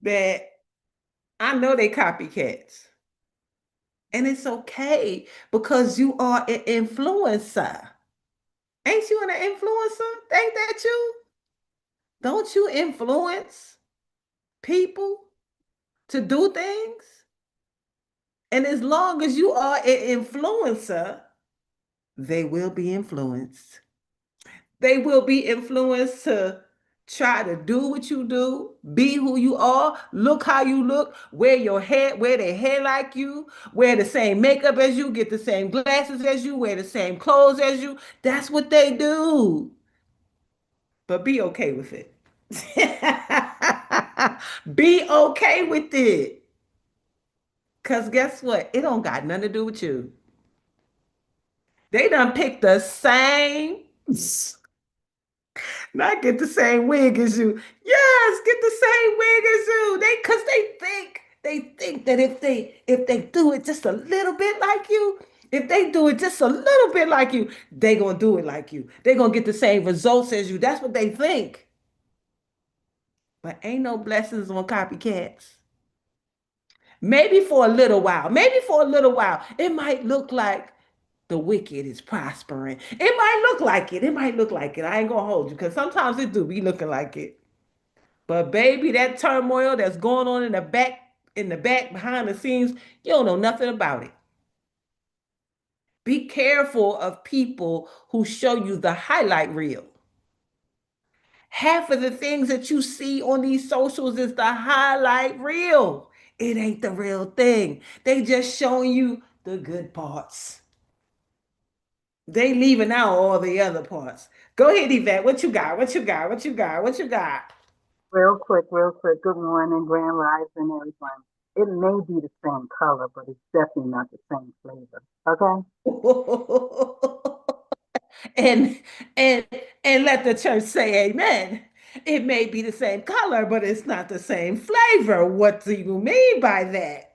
that I know they copycats. And it's okay because you are an influencer. Ain't you an influencer? Ain't that you? Don't you influence people to do things? And as long as you are an influencer, they will be influenced. They will be influenced to try to do what you do, be who you are, look how you look, wear their hair like you, wear the same makeup as you, get the same glasses as you, wear the same clothes as you. That's what they do. But be okay with it. Be okay with it. Because guess what? It don't got nothing to do with you. They done picked the same, not get the same wig as you. Yes, get the same wig as you. They think that if they do it just a little bit like you, if they do it just a little bit like you, they gonna do it like you. They gonna get the same results as you. That's what they think. But ain't no blessings on copycats. Maybe for a little while. Maybe for a little while. It might look like the wicked is prospering. It might look like it. It might look like it. I ain't gonna hold you because sometimes it do be looking like it. But baby, that turmoil that's going on in the back, behind the scenes, you don't know nothing about it. Be careful of people who show you the highlight reel. Half of the things that you see on these socials is the highlight reel. It ain't the real thing. They just showing you the good parts. They leaving out all the other parts. Go ahead, Yvette. What you got? What you got? What you got? What you got? Real quick, real quick. Good morning, Grand Rising, everyone. It may be the same color, but it's definitely not the same flavor. Okay? and and and let the church say amen. It may be the same color, but it's not the same flavor. What do you mean by that?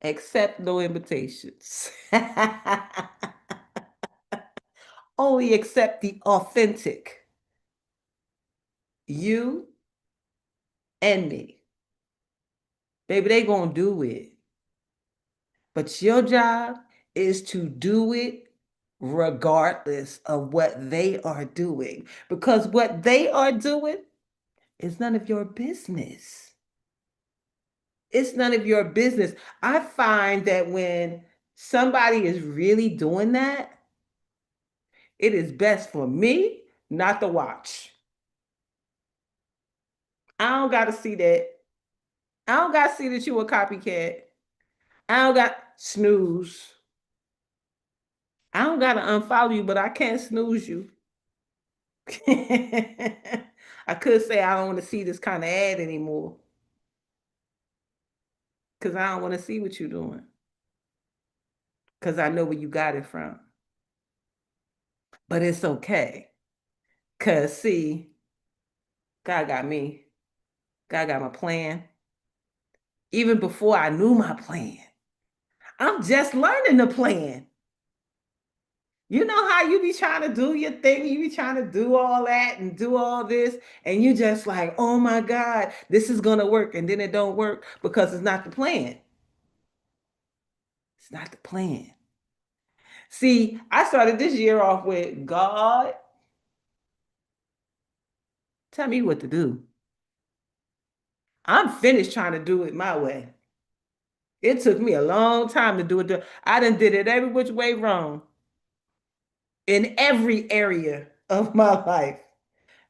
Accept no invitations. Only accept the authentic you and me. Baby, they gonna do it. But your job is to do it regardless of what they are doing. Because what they are doing is none of your business. It's none of your business. I find that when somebody is really doing that, it is best for me not to watch. I don't got to see that. I don't got to see that you a copycat. I don't got snooze. I don't got to unfollow you, but I can't snooze you. I could say I don't want to see this kind of ad anymore because I don't want to see what you're doing because I know where you got it from. But it's okay because, see, God got me. God got my plan. Even before I knew my plan, I'm just learning the plan. You know how you be trying to do your thing, you be trying to do all that and do all this, and you just like, oh my God, this is gonna work, and then it don't work because it's not the plan. It's not the plan. See, I started this year off with God, tell me what to do. I'm finished trying to do it my way. It took me a long time to do it. I done did it every which way wrong in every area of my life.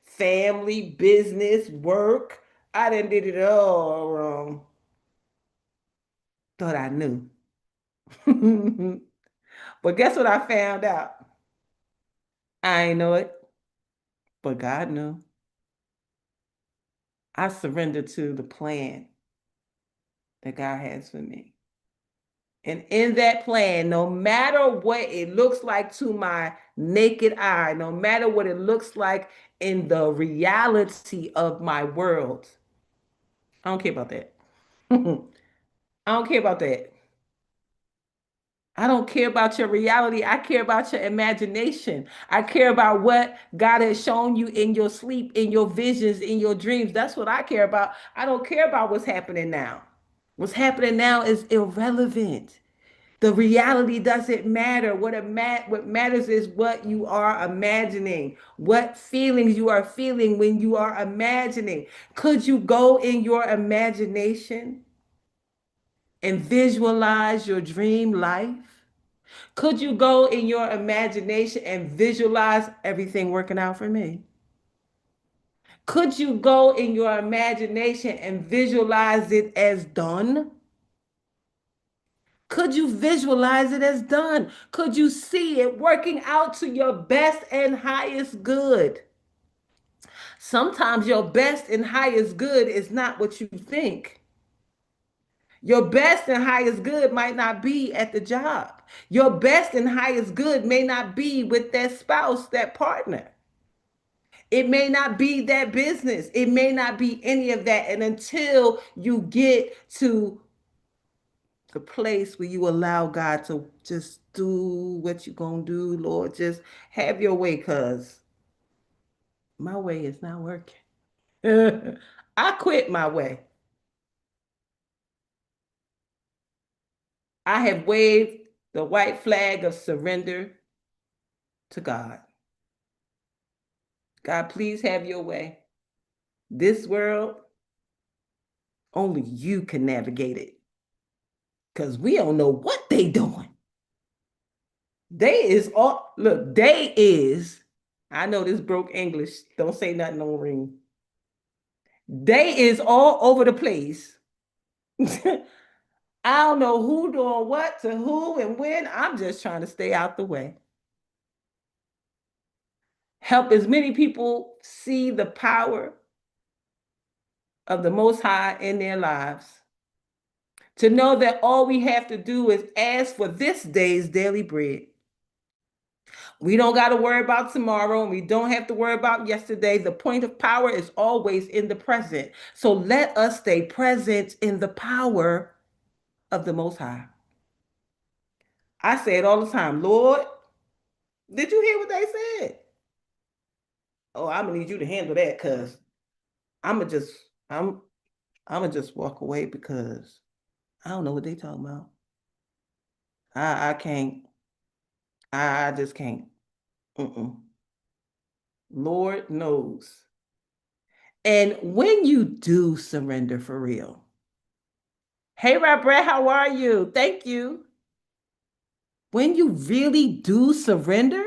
Family, business, work. I done did it all wrong. Thought I knew. But guess what I found out? I ain't know it, but God knew. I surrendered to the plan that God has for me. And in that plan, no matter what it looks like to my naked eye, no matter what it looks like in the reality of my world, I don't care about that. I don't care about that. I don't care about your reality. I care about your imagination. I care about what God has shown you in your sleep, in your visions, in your dreams. That's what I care about. I don't care about what's happening now. What's happening now is irrelevant. The reality doesn't matter. What matters is what you are imagining, what feelings you are feeling when you are imagining. Could you go in your imagination and visualize your dream life? Could you go in your imagination and visualize everything working out for me? Could you go in your imagination and visualize it as done? Could you visualize it as done? Could you see it working out to your best and highest good? Sometimes your best and highest good is not what you think. Your best and highest good might not be at the job. Your best and highest good may not be with that spouse, that partner. It may not be that business. It may not be any of that. And until you get to the place where you allow God to just do what you're going to do, Lord, just have your way, because my way is not working. I quit my way. I have waved the white flag of surrender to God. God, please have your way. This world, only you can navigate it, because we don't know what they doing. They is all, look, they is, I know this broke English. Don't say nothing on ring. They is all over the place. I don't know who doing what to who and when. I'm just trying to stay out the way. Help as many people see the power of the Most High in their lives. To know that all we have to do is ask for this day's daily bread. We don't got to worry about tomorrow, and we don't have to worry about yesterday. The point of power is always in the present. So let us stay present in the power of the Most High. I say it all the time, Lord, did you hear what they said? Oh, I'm gonna need you to handle that, because I'm gonna just I'm I'm gonna just walk away, because I don't know what they talking about. I can't. I just can't. Mm-mm. Lord knows. And when you do surrender for real, hey, Rob Brett, how are you? Thank you. When you really do surrender,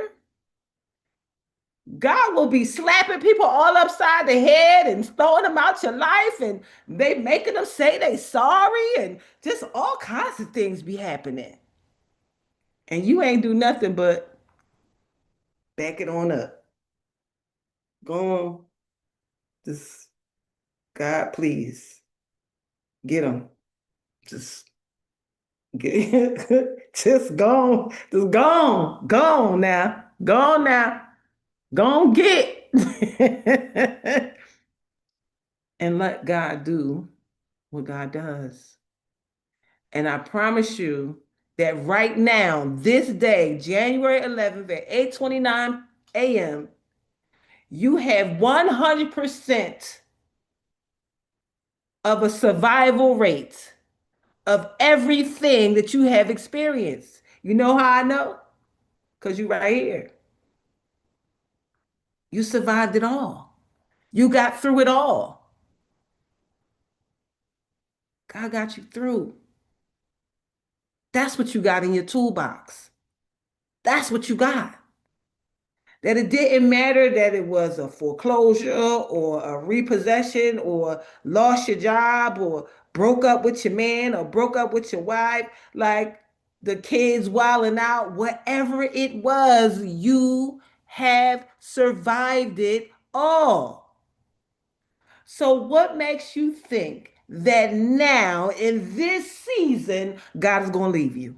God will be slapping people all upside the head and throwing them out your life, and they making them say they sorry, and just all kinds of things be happening. And you ain't do nothing but back it on up. Go on. Just, God, please get them. Just get, just gone. Just gone. Gone now. Gone now. Gone get. And let God do what God does. And I promise you that right now, this day, January 11th at 8:29 a.m., you have 100% of a survival rate of everything that you have experienced. You know how I know? Because you right here. You survived it all. You got through it all. God got you through. That's what you got in your toolbox. That's what you got. That it didn't matter that it was a foreclosure or a repossession or lost your job or broke up with your man or broke up with your wife, like the kids wilding out, whatever it was, you have survived it all. So, what makes you think that now in this season, God is going to leave you?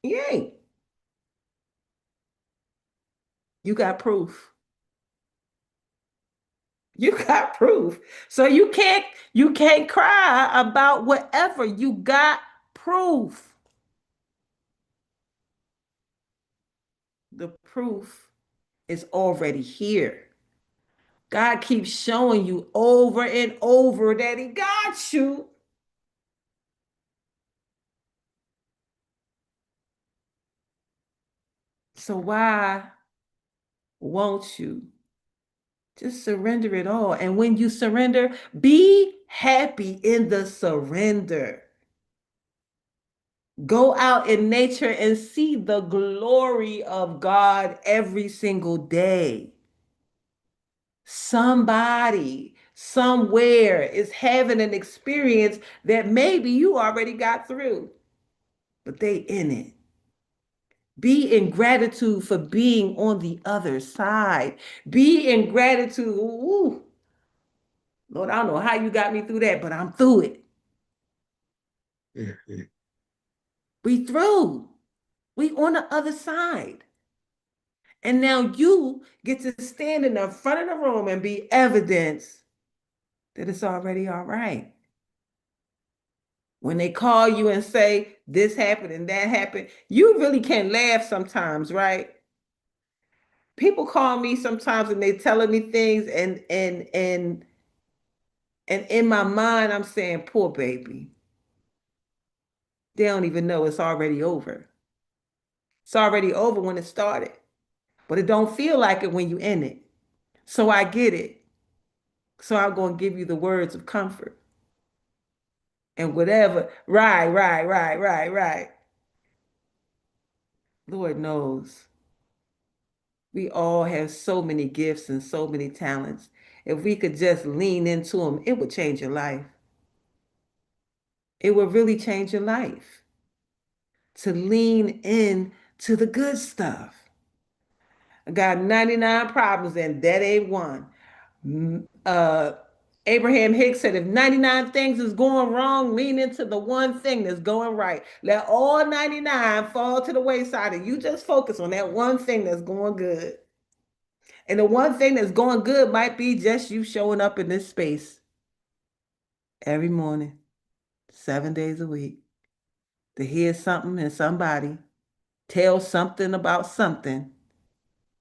He ain't. You got proof. You got proof. So you can't cry about whatever. You got proof. The proof is already here. God keeps showing you over and over that He got you. So why won't you just surrender it all? And when you surrender, be happy in the surrender. Go out in nature and see the glory of God every single day. Somebody somewhere is having an experience that maybe you already got through, but they in it. Be in gratitude for being on the other side. Be in gratitude. Ooh, Lord, I don't know how you got me through that, but I'm through it. We through. We on the other side. And now you get to stand in the front of the room and be evidence that it's already all right. When they call you and say this happened and that happened, you really can laugh sometimes, right? People call me sometimes and they telling me things and in my mind I'm saying, poor baby. They don't even know it's already over. It's already over when it started, but it don't feel like it when you in it. So I get it. So I'm going to give you the words of comfort and whatever. Right. Lord knows we all have so many gifts and so many talents. If we could just lean into them, it would change your life. It would really change your life to lean in to the good stuff. I got 99 problems and that ain't one. Uh, Abraham Hicks said, if 99 things is going wrong, lean into the one thing that's going right. Let all 99 fall to the wayside and you just focus on that one thing that's going good. And the one thing that's going good might be just you showing up in this space every morning, 7 days a week, to hear something and somebody tell something about something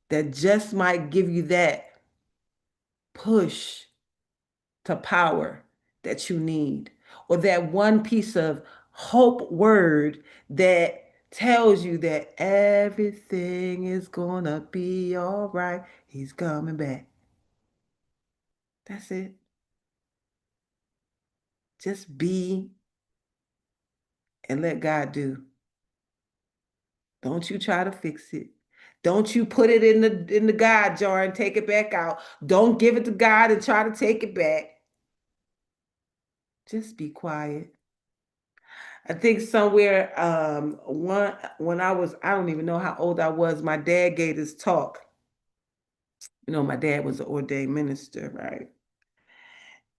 that just might give you that push to power that you need, or that one piece of hope word that tells you that everything is gonna be all right. He's coming back. That's it. Just be and let God do. Don't you try to fix it. Don't you put it in the God jar and take it back out. Don't give it to God and try to take it back. Just be quiet. I think somewhere one when I don't even know how old I was, my dad gave this talk. You know, my dad was an ordained minister, right?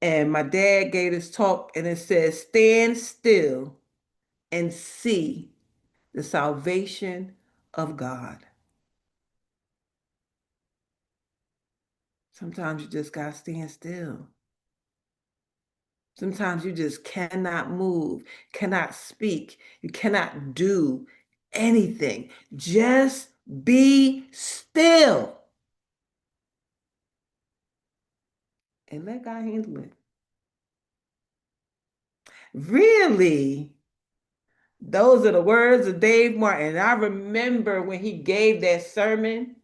And my dad gave this talk and it says, stand still and see the salvation of God. Sometimes you just gotta stand still. Sometimes you just cannot move, cannot speak, you cannot do anything. Just be still and let God handle it. Really? Those are the words of Dave Martin. I remember when he gave that sermon.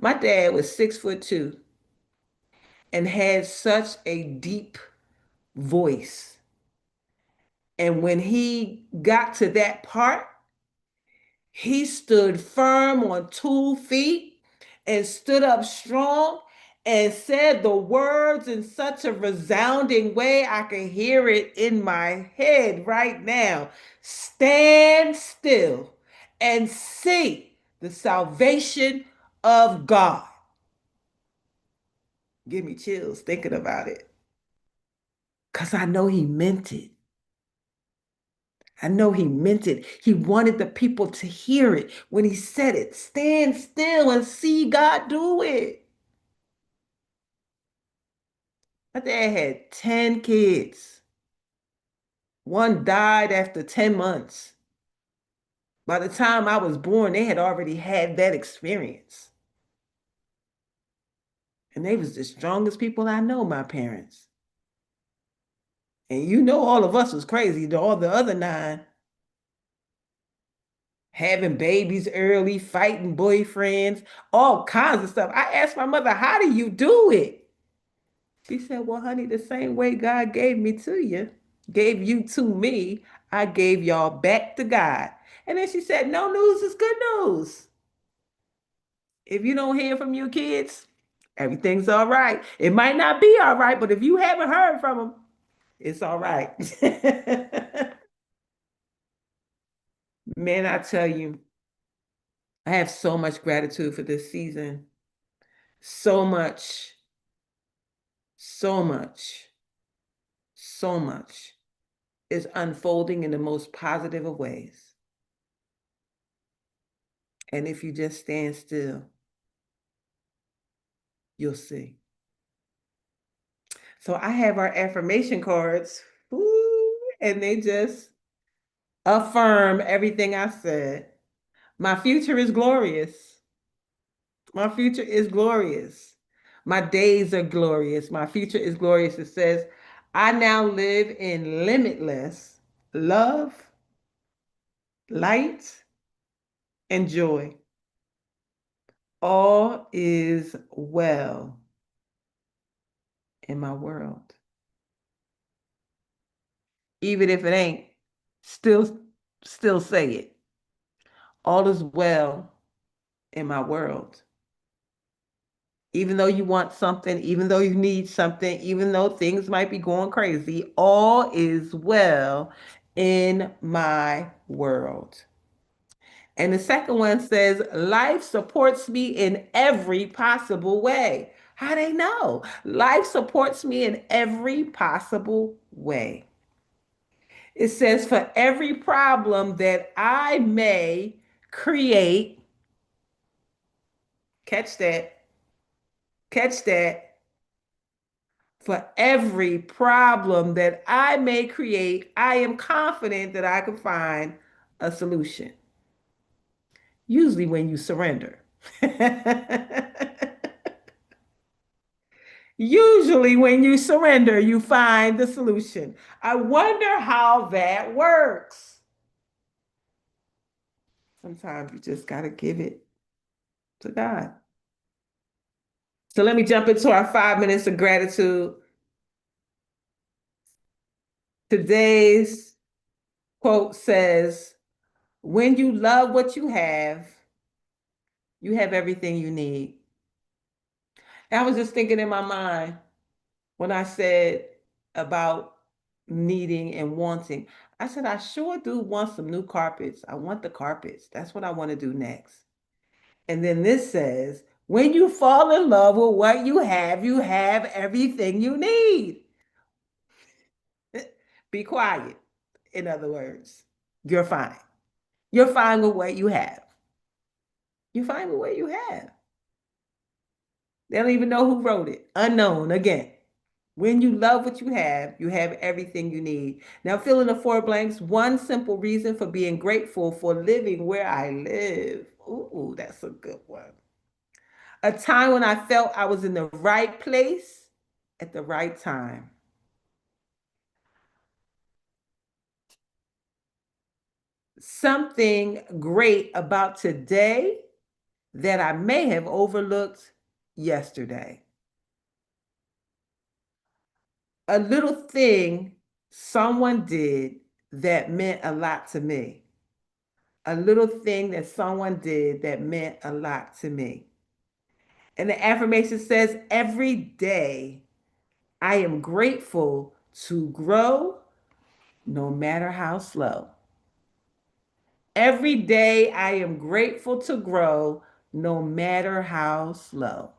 My dad was 6'2" and had such a deep voice. And when he got to that part, he stood firm on 2 feet and stood up strong and said the words in such a resounding way, I can hear it in my head right now. Stand still and see the salvation of God. Give me chills thinking about it because I know he meant it. I know he meant it. He wanted the people to hear it when he said it. Stand still and see God do it. My dad had 10 kids. One died after 10 months. By the time I was born, they had already had that experience. And they was the strongest people I know, my parents. And you know all of us was crazy. All the other nine having babies early, fighting boyfriends, all kinds of stuff. I asked my mother, how do you do it? She said, well, honey, the same way God gave me to you, gave you to me, I gave y'all back to God. And then she said, no news is good news. If you don't hear from your kids, everything's all right. It might not be all right, but if you haven't heard from them, it's all right. Man, I tell you, I have so much gratitude for this season. So much, so much, so much is unfolding in the most positive of ways. And if you just stand still, you'll see. So I have our affirmation cards, woo, and they just affirm everything I said. My future is glorious. My future is glorious. My days are glorious. My future is glorious. It says, I now live in limitless love, light, and joy. All is well in my world. Even if it ain't, still still say it. All is well in my world. Even though you want something, even though you need something, even though things might be going crazy, all is well in my world. And the second one says, life supports me in every possible way. How they know? Life supports me in every possible way. It says, for every problem that I may create, catch that, catch that, for every problem that I may create, I am confident that I can find a solution. Usually when you surrender. Usually when you surrender, you find the solution. I wonder how that works. Sometimes you just got to give it to God. So let me jump into our 5 minutes of gratitude. Today's quote says, when you love what you have everything you need. And I was just thinking in my mind when I said about needing and wanting, I said, I sure do want some new carpets. I want the carpets. That's what I want to do next. And then this says, when you fall in love with what you have everything you need. Be quiet. In other words, you're fine. You're fine with what you have. You're fine with what you have. They don't even know who wrote it. Unknown again. When you love what you have everything you need. Now, fill in the four blanks. One simple reason for being grateful for living where I live. Ooh, that's a good one. A time when I felt I was in the right place at the right time. Something great about today that I may have overlooked yesterday. A little thing someone did that meant a lot to me. A little thing that someone did that meant a lot to me. And the affirmation says, every day I am grateful to grow no matter how slow. Every day I am grateful to grow no matter how slow.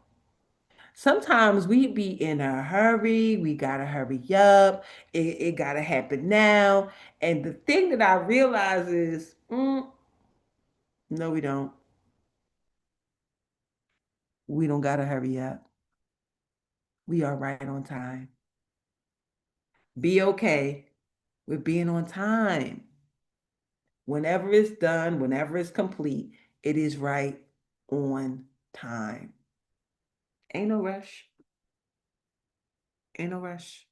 Sometimes we be in a hurry, we gotta hurry up, it gotta happen now. And the thing that I realize is, no, we don't. We don't gotta hurry up. We are right on time. Be okay with being on time. Whenever it's done, whenever it's complete, it is right on time. Ain't no rush. Ain't no rush.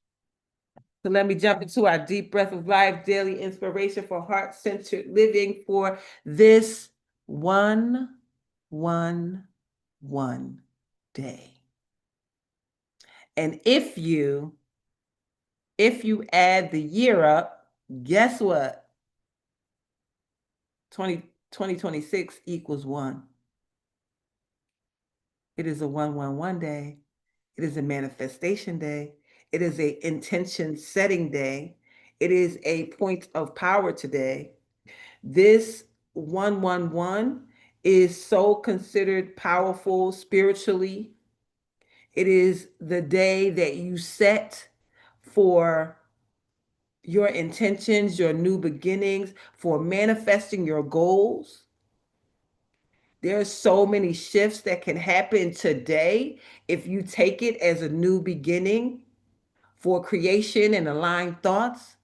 So let me jump into our deep breath of life, daily inspiration for heart-centered living for this one, one, one day. And if you add the year up, guess what? 2026 equals one. It is a 111 day. It is a manifestation day. It is a intention setting day. It is a point of power today. This 111 is so considered powerful spiritually. It is the day that you set for your intentions, your new beginnings, for manifesting your goals. There's so many shifts that can happen today if you take it as a new beginning for creation and aligned thoughts.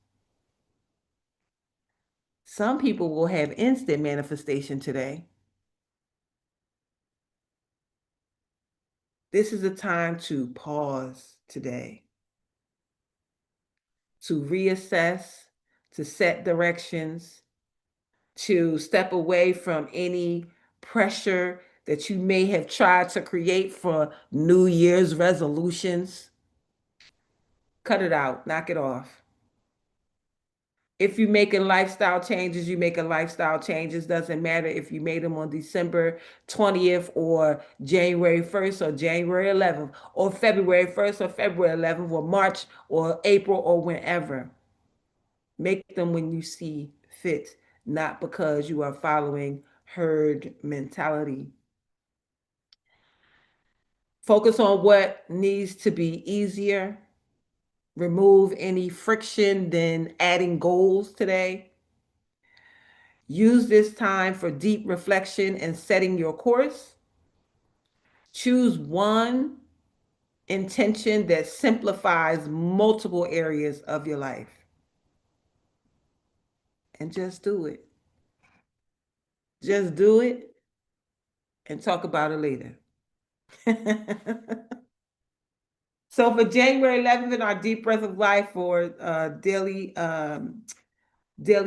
Some people will have instant manifestation today. This is a time to pause today, to reassess, to set directions, to step away from any pressure that you may have tried to create for New Year's resolutions. Cut it out, knock it off. If you're making lifestyle changes, you making lifestyle changes. Doesn't matter if you made them on December 20th or January 1st or January 11th or February 1st or February 11th or March or April or whenever. Make them when you see fit, not because you are following herd mentality. Focus on what needs to be easier. Remove any friction than adding goals today. Use this time for deep reflection and setting your course. Choose one intention that simplifies multiple areas of your life and just do it. Just do it and talk about it later. So for January 11th in our deep breath of life for daily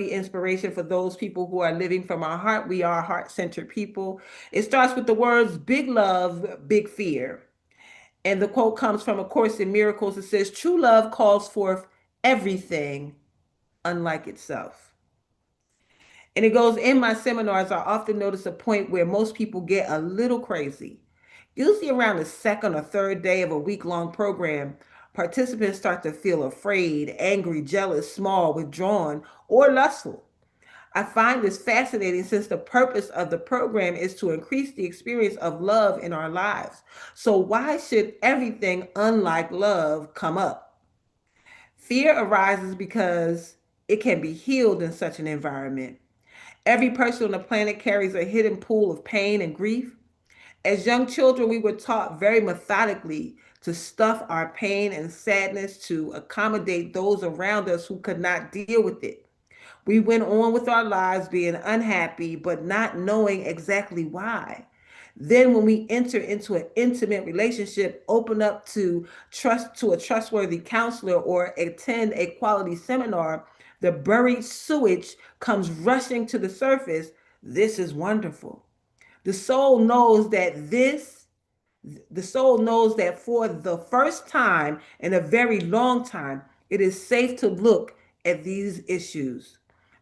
inspiration for those people who are living from our heart, we are heart-centered people. It starts with the words big love, big fear. And the quote comes from A Course in Miracles. It says, true love calls forth everything unlike itself. And it goes, in my seminars, I often notice a point where most people get a little crazy. Usually around the second or third day of a week-long program, participants start to feel afraid, angry, jealous, small, withdrawn, or lustful. I find this fascinating since the purpose of the program is to increase the experience of love in our lives. So why should everything unlike love come up? Fear arises because it can be healed in such an environment. Every person on the planet carries a hidden pool of pain and grief. As young children, we were taught very methodically to stuff our pain and sadness to accommodate those around us who could not deal with it. We went on with our lives being unhappy, but not knowing exactly why. Then when we enter into an intimate relationship, open up to a trustworthy counselor or attend a quality seminar, the buried sewage comes rushing to the surface. This is wonderful. The soul knows that the soul knows that for the first time in a very long time, it is safe to look at these issues,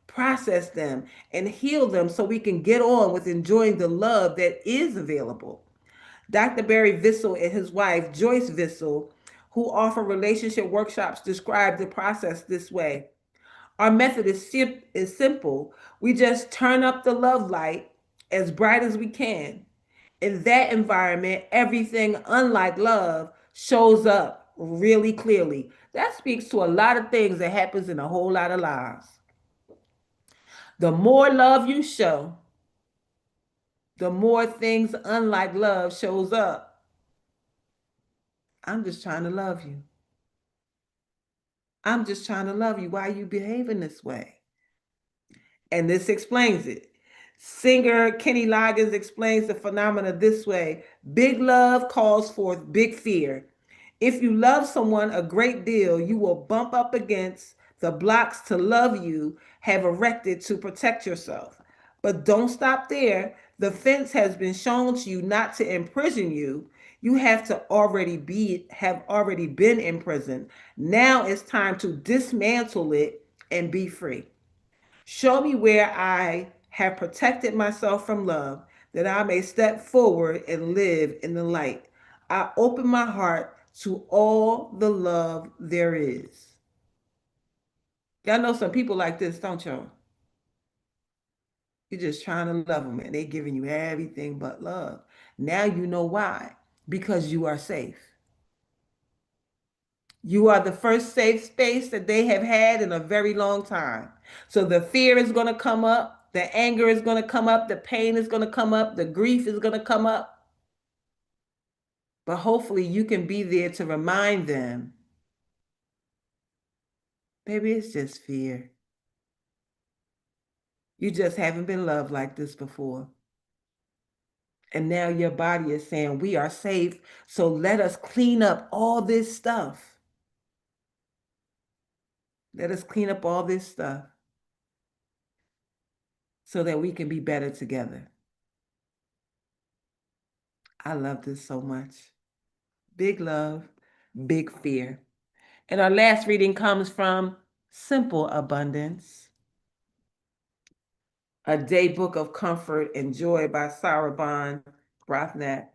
process them, and heal them so we can get on with enjoying the love that is available. Dr. Barry Vissel and his wife, Joyce Vissel, who offer relationship workshops, describe the process this way. Our method is simple. We just turn up the love light as bright as we can. In that environment, everything unlike love shows up really clearly. That speaks to a lot of things that happens in a whole lot of lives. The more love you show, the more things unlike love shows up. I'm just trying to love you. I'm just trying to love you. Why are you behaving this way? And this explains it. Singer Kenny Loggins explains the phenomena this way: big love calls forth big fear. If you love someone a great deal, you will bump up against the blocks to love you have erected to protect yourself. But don't stop there. The fence has been shown to you not to imprison you. You have already been imprisoned. Now it's time to dismantle it and be free. Show me where I have protected myself from love, that I may step forward and live in the light. I open my heart to all the love there is. Y'all know some people like this, don't y'all? You're just trying to love them and they giving you everything but love. Now you know why. Because you are safe. You are the first safe space that they have had in a very long time. So the fear is going to come up, the anger is going to come up, the pain is going to come up, the grief is going to come up. But hopefully you can be there to remind them, baby, it's just fear. You just haven't been loved like this before. And now your body is saying, we are safe. So let us clean up all this stuff. Let us clean up all this stuff so that we can be better together. I love this so much. Big love, big fear. And our last reading comes from Simple Abundance, a day book of comfort and joy by Sarabon Brothnack.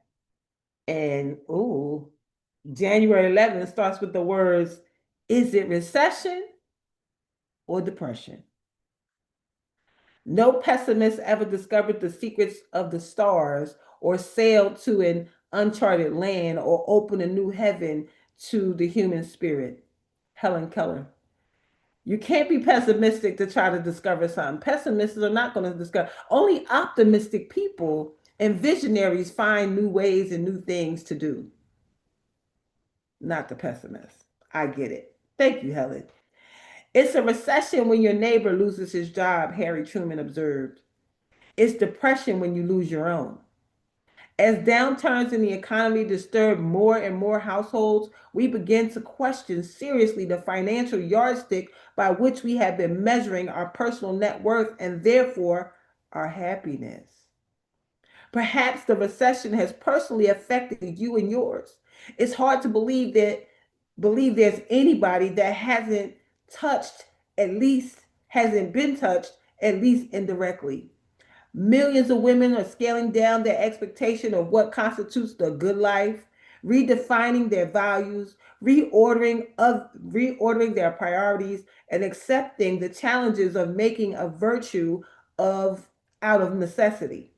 And January 11th starts with the words, is it recession or depression? No pessimist ever discovered the secrets of the stars or sailed to an uncharted land or opened a new heaven to the human spirit. Helen Keller. You can't be pessimistic to try to discover something. Pessimists are not going to discover. Only optimistic people and visionaries find new ways and new things to do, not the pessimists. I get it. Thank you, Helen. It's a recession when your neighbor loses his job, Harry Truman observed. It's depression when you lose your own. As downturns in the economy disturb more and more households, we begin to question seriously the financial yardstick by which we have been measuring our personal net worth and therefore our happiness. Perhaps the recession has personally affected you and yours. It's hard to believe there's anybody that touched hasn't been touched at least indirectly. Millions of women are scaling down their expectation of what constitutes the good life, redefining their values, reordering their priorities, and accepting the challenges of making a virtue of out of necessity.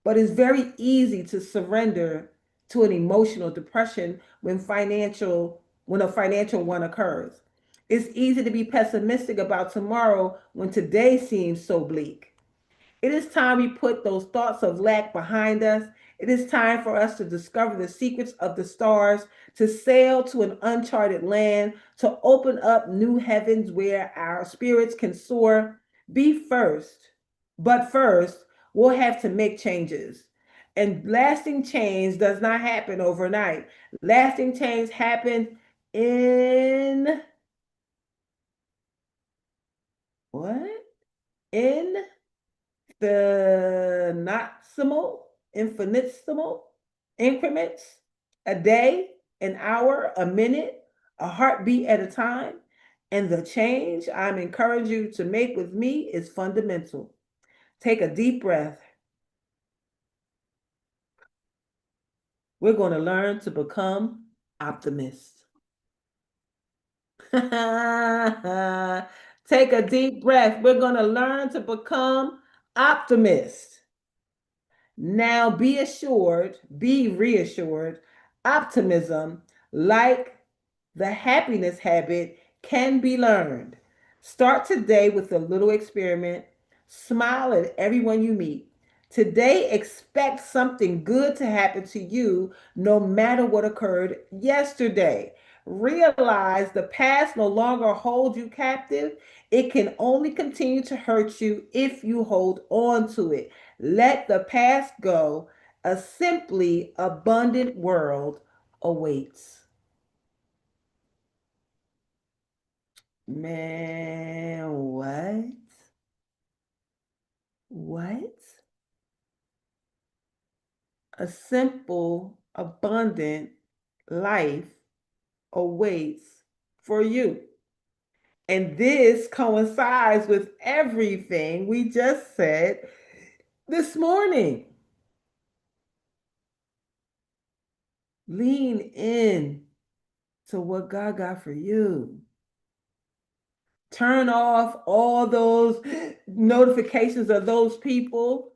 But it's very easy to surrender to an emotional depression when a financial one occurs. It's easy to be pessimistic about tomorrow when today seems so bleak. It is time we put those thoughts of lack behind us. It is time for us to discover the secrets of the stars, to sail to an uncharted land, to open up new heavens where our spirits can soar. Be first. But first, we'll have to make changes. And lasting change does not happen overnight. Lasting change happens in what? In infinitesimal increments, a day, an hour, a minute, a heartbeat at a time. And the change I'm encouraging you to make with me is fundamental. Take a deep breath. We're going to learn to become optimists. Take a deep breath. We're going to learn to become optimists. Now be reassured, optimism, like the happiness habit, can be learned. Start today with a little experiment. Smile at everyone you meet. Today, expect something good to happen to you no matter what occurred yesterday. Realize the past no longer holds you captive. It can only continue to hurt you if you hold on to it. Let the past go. A simply abundant world awaits. Man, what? What? A simple, abundant life awaits for you. And this coincides with everything we just said this morning. Lean in to what God got for you. Turn off all those notifications of those people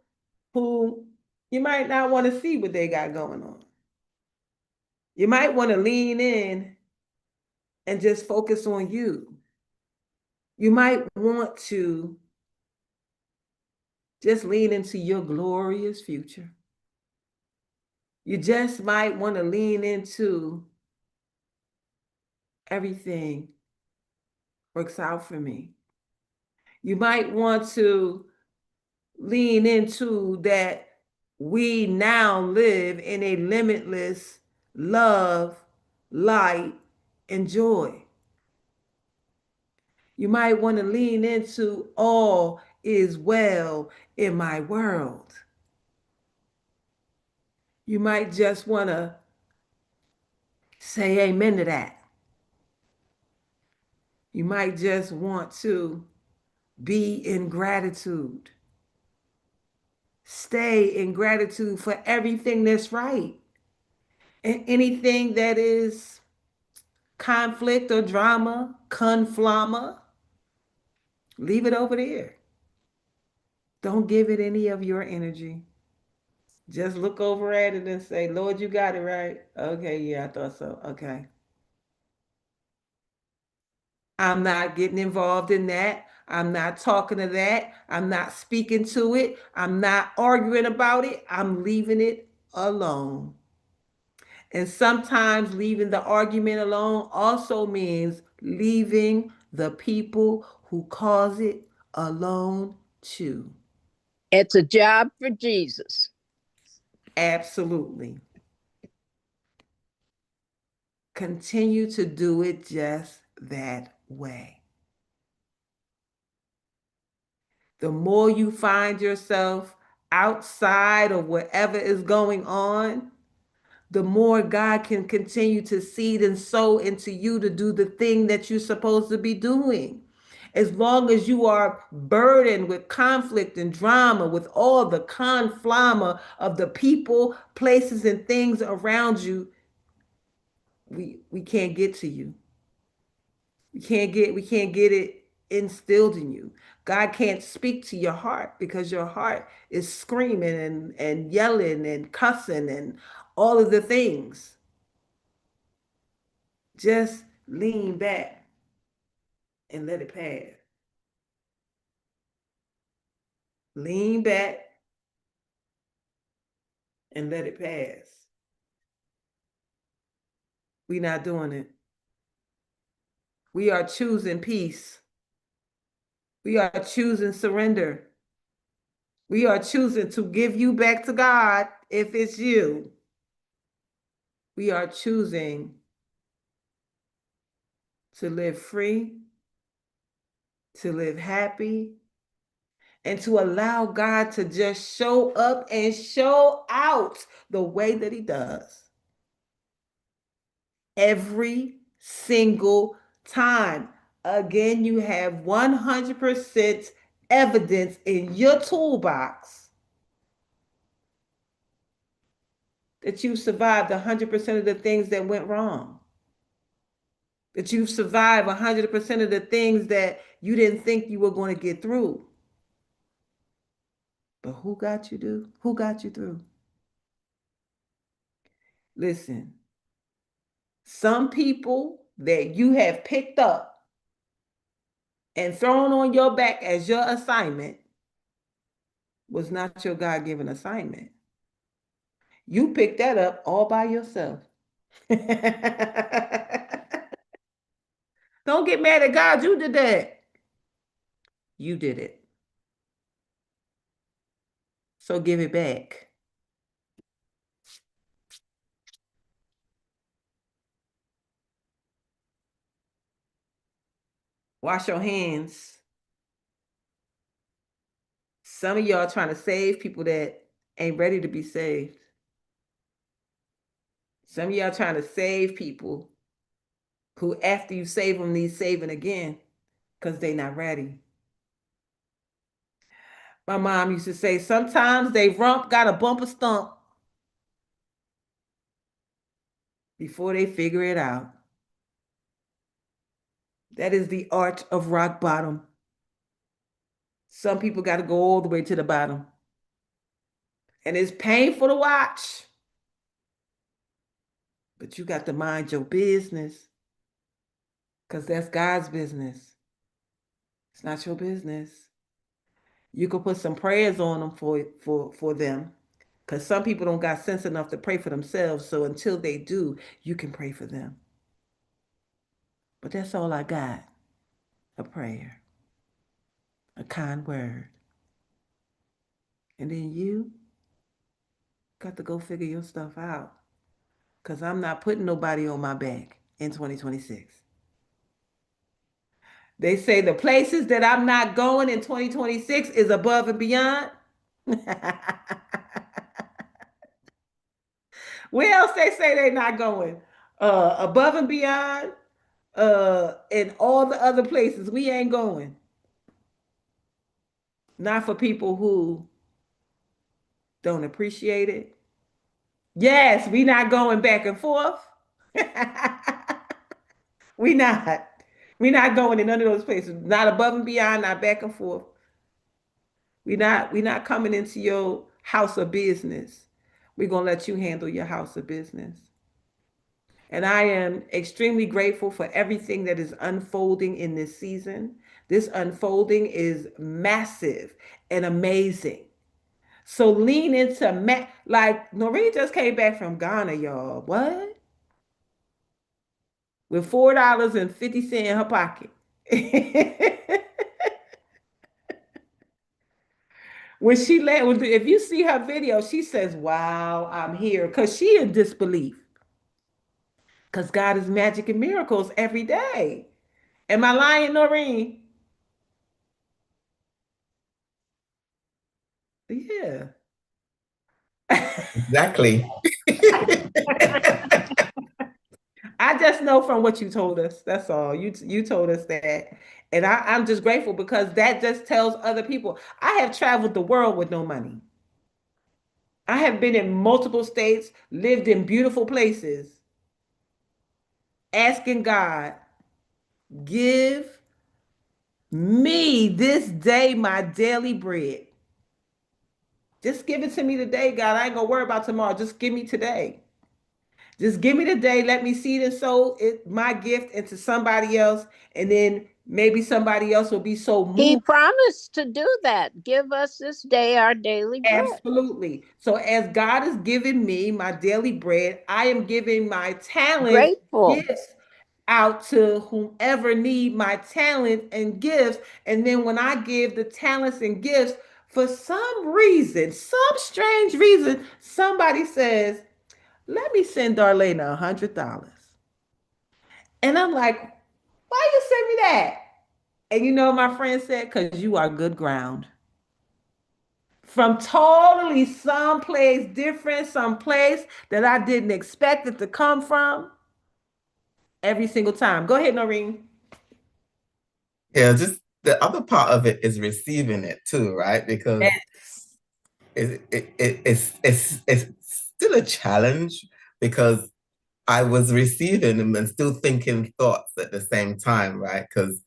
who you might not want to see what they got going on. You might want to lean in and just focus on you. You might want to just lean into your glorious future. You just might want to lean into everything works out for me. You might want to lean into that we now live in a limitless love, light, and joy. You might want to lean into all is well in my world. You might just want to say amen to that. You might just want to be in gratitude. Stay in gratitude for everything that's right. And anything that is conflict or drama, conflama, leave it over there. Don't give it any of your energy. Just look over at it and say, Lord, you got it right. Okay, yeah, I thought so. Okay. I'm not getting involved in that. I'm not talking to that. I'm not speaking to it. I'm not arguing about it. I'm leaving it alone. And sometimes leaving the argument alone also means leaving the people who cause it alone too. It's a job for Jesus. Absolutely. Continue to do it just that way. The more you find yourself outside of whatever is going on, the more God can continue to seed and sow into you to do the thing that you're supposed to be doing. As long as you are burdened with conflict and drama, with all the conflama of the people, places, and things around you, we can't get to you. We can't get it instilled in you. God can't speak to your heart because your heart is screaming and yelling and cussing and all of the things. Just lean back and let it pass. Lean back and let it pass. We're not doing it. We are choosing peace. We are choosing surrender. We are choosing to give you back to God if it's you. We are choosing to live free, to live happy, and to allow God to just show up and show out the way that He does. Every single time. Again, you have 100% evidence in your toolbox that you survived 100% of the things that went wrong. That you've survived 100% of the things that you didn't think you were going to get through. But who got you through? Who got you through? Listen, some people that you have picked up and thrown on your back as your assignment was not your God given assignment. You picked that up all by yourself. Don't get mad at God. You did that. You did it. So give it back. Wash your hands. Some of y'all trying to save people that ain't ready to be saved. Some of y'all trying to save people who, after you save them, need saving again because they not ready. My mom used to say, sometimes they rump got a bumper stump before they figure it out. That is the art of rock bottom. Some people got to go all the way to the bottom. And it's painful to watch. But you got to mind your business because that's God's business. It's not your business. You could put some prayers on them for them because some people don't got sense enough to pray for themselves. So until they do, you can pray for them. But that's all I got. A prayer, a kind word. And then you got to go figure your stuff out because I'm not putting nobody on my back in 2026. They say the places that I'm not going in 2026 is above and beyond. Where else they say they not going? Above and beyond, and all the other places we ain't going. Not for people who don't appreciate it. Yes, we not going back and forth. we not. We not going in none of those places. Not above and beyond, not back and forth. We not coming into your house of business. We're gonna let you handle your house of business. And I am extremely grateful for everything that is unfolding in this season. This unfolding is massive and amazing. So lean into like Noreen just came back from Ghana, y'all. What? With $4.50 in her pocket. When she let, if you see her video, she says, "Wow, I'm here," because she in disbelief. Because God is magic and miracles every day. Am I lying, Noreen? Yeah. Exactly. I just know from what you told us. That's all. You told us that. And I'm just grateful because that just tells other people. I have traveled the world with no money. I have been in multiple states, lived in beautiful places, asking God, give me this day my daily bread. Just give it to me today, God. I ain't gonna worry about tomorrow. Just give me today. Just give me the day. Let me see it and sow it, my gift into somebody else. And then maybe somebody else will be so He moved. promised to do that. Give us this day our daily bread. Absolutely. So as God is giving me my daily bread, I am giving my talents, Grateful. gifts out to whomever need my talent and gifts. And then when I give the talents and gifts, for some reason, some strange reason, somebody says, let me send Darlaina $100. And I'm like, why you send me that? And you know what my friend said? Because you are good ground. From totally someplace different, someplace that I didn't expect it to come from every single time. Go ahead, Noreen. Yeah, just the other part of it is receiving it too, right? Because Yes. it's still a challenge because I was receiving them and still thinking thoughts at the same time, right? Because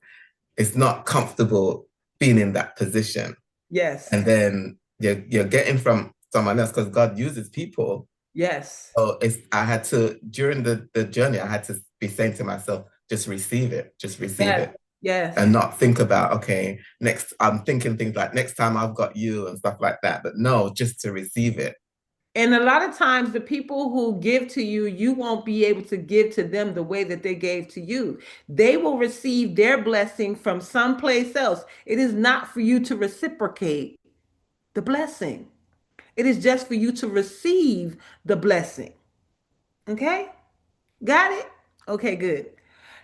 it's not comfortable being in that position. Yes. And then you're getting from someone else because God uses people. Yes. So I had to, during the journey, I had to be saying to myself, just receive Yes. it. And Yes. not think about, okay, next, I'm thinking things like next time I've got you and stuff like that. But no, just to receive it. And a lot of times, the people who give to you, you won't be able to give to them the way that they gave to you. They will receive their blessing from someplace else. It is not for you to reciprocate the blessing, it is just for you to receive the blessing. Okay? Got it? Okay, good.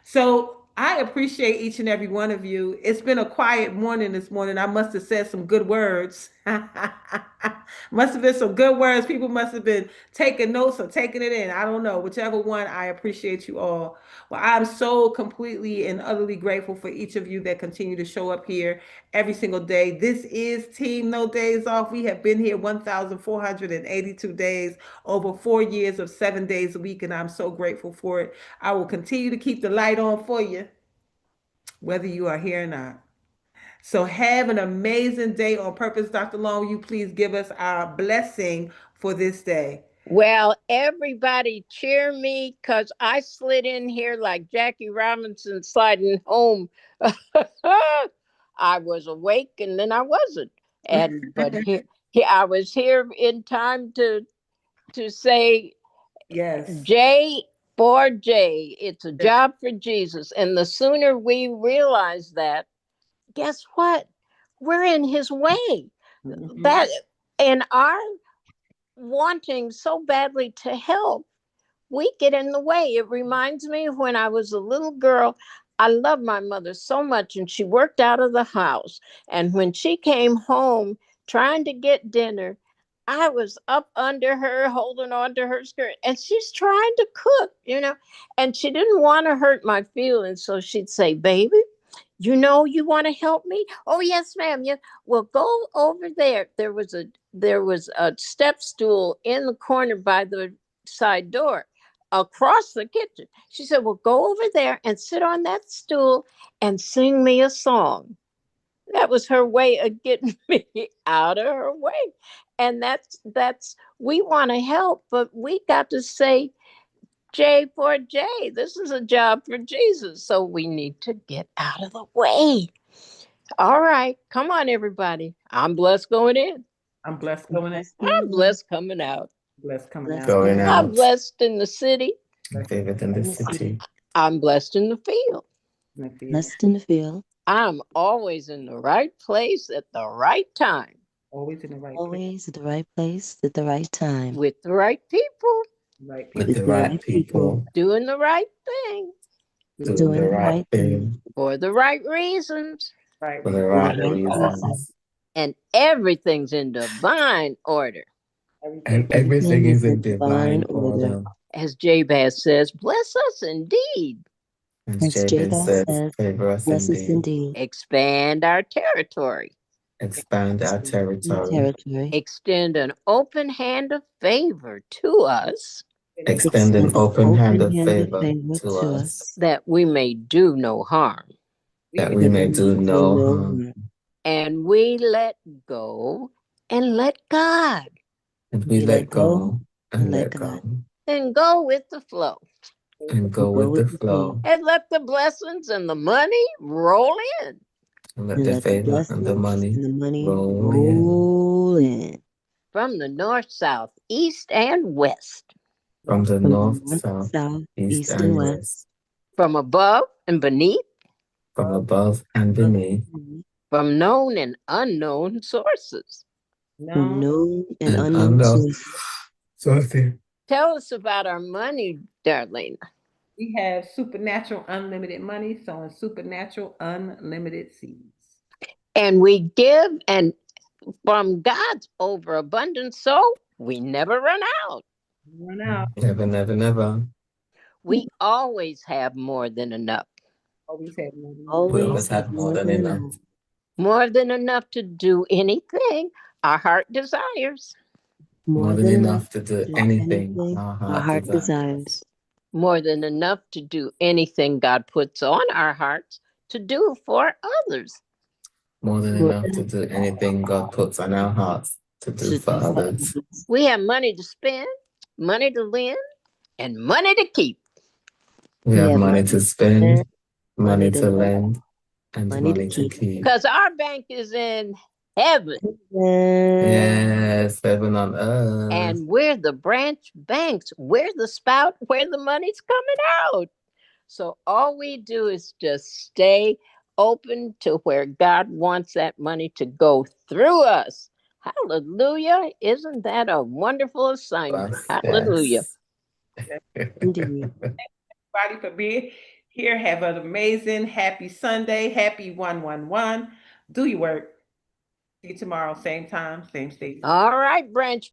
So I appreciate each and every one of you. It's been a quiet morning this morning. I must have said some good words. Must have been some good words. People must have been taking notes or taking it in. I don't know. Whichever one, I appreciate you all. Well, I'm so completely and utterly grateful for each of you that continue to show up here every single day. This is Team No Days Off. We have been here 1,482 days, over 4 years of 7 days a week, and I'm so grateful for it. I will continue to keep the light on for you, whether you are here or not. So have an amazing day on purpose. Dr. Long, will you please give us our blessing for this day? Well, everybody cheer me because I slid in here like Jackie Robinson sliding home. I was awake and then I wasn't. But here I was here in time to say Yes. J for J. It's a job for Jesus. And the sooner we realize that, guess what? We're in his way. That and our wanting so badly to help, we get in the way. It reminds me of when I was a little girl. I loved my mother so much, and she worked out of the house. And when she came home trying to get dinner, I was up under her, holding on to her skirt, and she's trying to cook. And she didn't want to hurt my feelings. So she'd say, "Baby, you want to help me? Oh, yes, ma'am. Yes. Well, go over there. There was a step stool in the corner by the side door across the kitchen." She said, "Well, go over there and sit on that stool and sing me a song." That was her way of getting me out of her way. And that's we want to help, but we got to say J for J. This is a job for Jesus. So we need to get out of the way. All right. Come on, everybody. I'm blessed going in. I'm blessed going in. I'm blessed coming out. Blessed coming out. Going I'm out. blessed in the city. Favorite in the city. I'm blessed in the field. Blessed in the field. I'm always in the right place at the right time Always in the right place. Always at the right place at the right time. with the right people, Right With people. the right people. doing the right thing Doing the right thing. for the right reasons, Right. For the right reasons. and everything's in divine order. And everything is in divine order. As Jabez says, bless us indeed. As Jabez says, favor us bless us indeed. indeed. Expand our territory. Expand our territory. Extend an open hand of favor to us. Extend an open hand of favor to us. That we may do no harm. That we may do no harm. And we let go and let God. And we let go and let God. And go with the flow. And go with the flow. And let the blessings and the money roll in. And let the favor and the money roll in. From the north, south, east, and west. From the north, south, east, and west. From above and beneath. From above and beneath. From known and unknown sources. From known and unknown sources. Tell us about our money, Darlaina. We have supernatural unlimited money, sowing supernatural unlimited seeds. And we give, and from God's overabundance, so we never run out. Run out. Never, never, never. We always have more than enough. Always have more than enough. We always have more than enough. More than enough to do anything our heart desires. More than enough to do anything our heart desires. More than enough to do anything God puts on our hearts to do for others. More than enough to do anything God puts on our hearts to do for others. We have money to spend, money to lend, and money to keep. We have money to spend, money to lend, and money to keep. Because our bank is in heaven. Yes, heaven on earth. And we're the branch banks. We're the spout where the money's coming out. So all we do is just stay open to where God wants that money to go through us. Hallelujah. Isn't that a wonderful assignment? Yes, Hallelujah. yes. Indeed. Everybody for being here. Have an amazing, happy Sunday. Happy 111. Do your work. See you tomorrow, same time, same station. All right, branch